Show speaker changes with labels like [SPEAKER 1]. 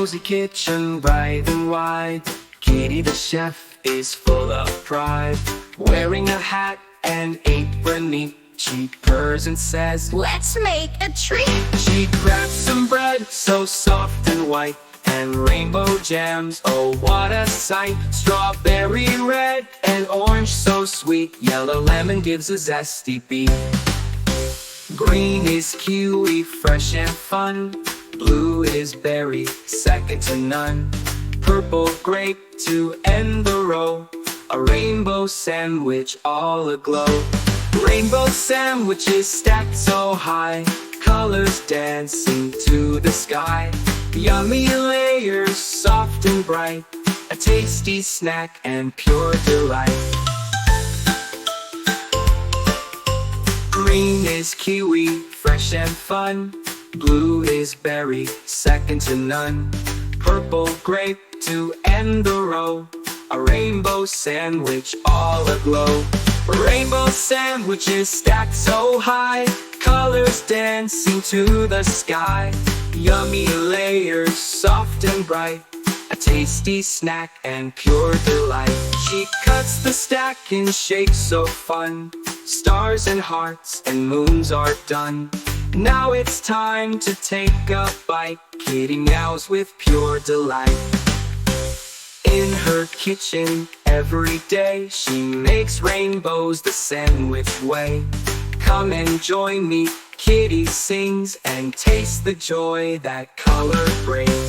[SPEAKER 1] cozy kitchen bright and wide. Kitty the chef is full of pride. Wearing a hat and apron neat, she purrs and says,
[SPEAKER 2] "Let's make a treat."
[SPEAKER 1] She grabs some bread so soft and white, and rainbow jams, oh what a sight. Strawberry red and orange so sweet, yellow lemon gives a zesty beat. Green is kiwi, fresh and fun. Blue is berry, second to none. Purple grape to end the row. A rainbow sandwich all aglow. Rainbow sandwiches stacked so high, colors dancing to the sky. Yummy layers, soft and bright, a tasty snack and pure delight. Green is kiwi, fresh and fun. Blue is berry, second to none. Purple grape to end the row. A rainbow sandwich all aglow. Rainbow sandwiches stacked so high, colors dancing to the sky. Yummy layers, soft and bright, a tasty snack and pure delight. She cuts the stack in shapes so fun. Stars and hearts and moons are done. Now it's time to take a bite. Kitty meows with pure delight. In her kitchen every day, she makes rainbows the sandwich way. Come and join me, Kitty sings, and taste the joy that color brings.